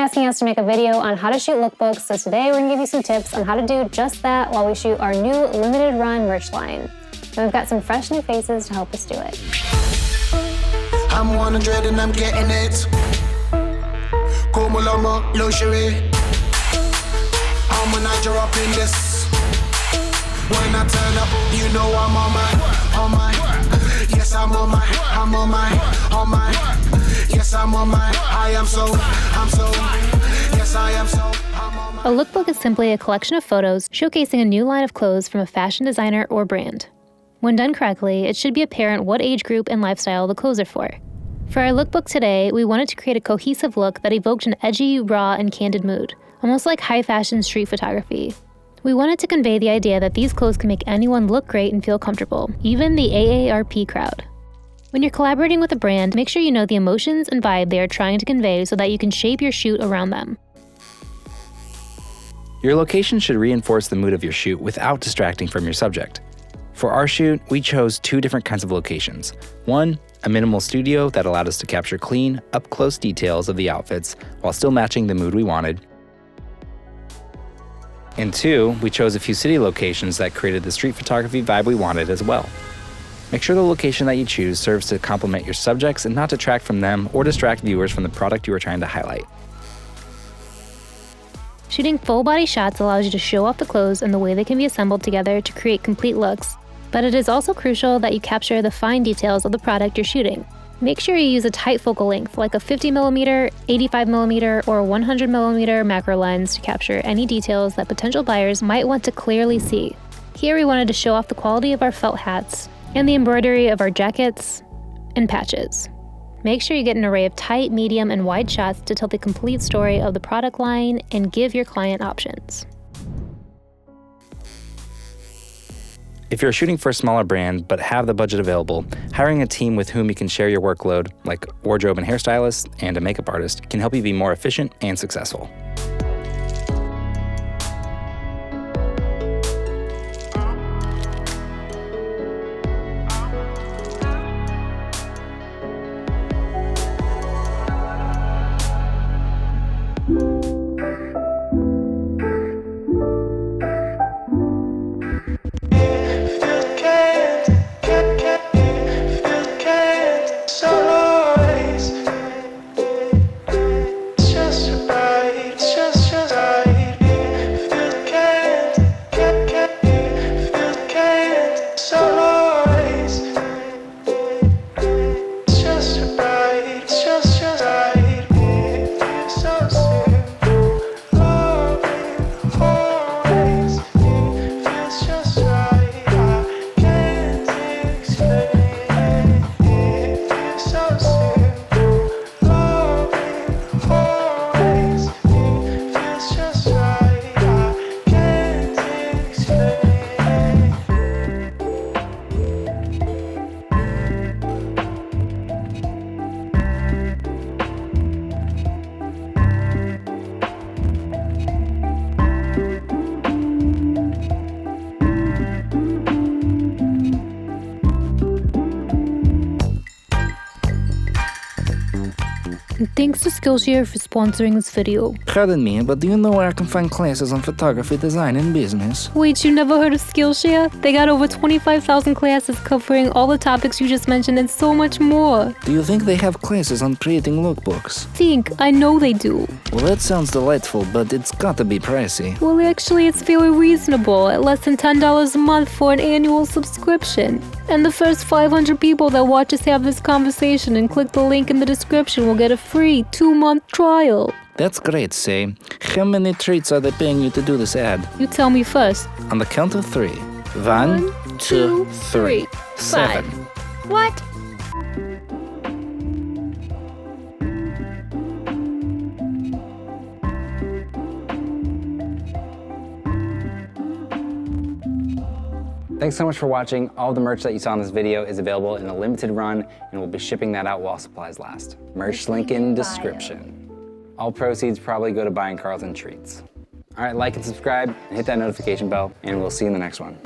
asking us to make a video on how to shoot lookbooks, so today we're gonna give you some tips on how to do just that while we shoot our new limited run merch line. And we've got some fresh new faces to help us do it. I'm 100 and I'm getting it. Como lomo, luxury. I'm when I drop in this. When I turn up, you know I'm on my. Yes, I'm on my. Yes, I'm on my. Yes, I am so. A lookbook is simply a collection of photos showcasing a new line of clothes from a fashion designer or brand. When done correctly, it should be apparent what age group and lifestyle the clothes are for. For our lookbook today, we wanted to create a cohesive look that evoked an edgy, raw, and candid mood, almost like high-fashion street photography. We wanted to convey the idea that these clothes can make anyone look great and feel comfortable, even the AARP crowd. When you're collaborating with a brand, make sure you know the emotions and vibe they are trying to convey so that you can shape your shoot around them. Your location should reinforce the mood of your shoot without distracting from your subject. For our shoot, we chose two different kinds of locations. One, a minimal studio that allowed us to capture clean, up-close details of the outfits while still matching the mood we wanted. And two, we chose a few city locations that created the street photography vibe we wanted as well. Make sure the location that you choose serves to complement your subjects and not detract from them or distract viewers from the product you are trying to highlight. Shooting full-body shots allows you to show off the clothes and the way they can be assembled together to create complete looks, but it is also crucial that you capture the fine details of the product you're shooting. Make sure you use a tight focal length like a 50mm, 85mm, or 100mm macro lens to capture any details that potential buyers might want to clearly see. Here we wanted to show off the quality of our felt hats and the embroidery of our jackets and patches. Make sure you get an array of tight, medium, and wide shots to tell the complete story of the product line and give your client options. If you're shooting for a smaller brand but have the budget available, hiring a team with whom you can share your workload, like wardrobe and hairstylist and a makeup artist, can help you be more efficient and successful. And thanks to Skillshare for sponsoring this video. Pardon me, but do you know where I can find classes on photography, design, and business? Wait, you never heard of Skillshare? They got over 25,000 classes covering all the topics you just mentioned and so much more. Do you think they have classes on creating lookbooks? I know they do. Well, that sounds delightful, but it's gotta be pricey. Well, actually, it's very reasonable, at less than $10 a month for an annual subscription. And the first 500 people that watch us have this conversation and click the link in the description will get a free 2-month trial. That's great, Say. How many treats are they paying you to do this ad? You tell me first. On the count of 3. 1, 2, 3. 7. What? Thanks so much for watching. All the merch that you saw in this video is available in a limited run, and we'll be shipping that out while supplies last. Merch link in description. All proceeds probably go to buying Carlton treats. All right, like and subscribe, and hit that notification bell, and we'll see you in the next one.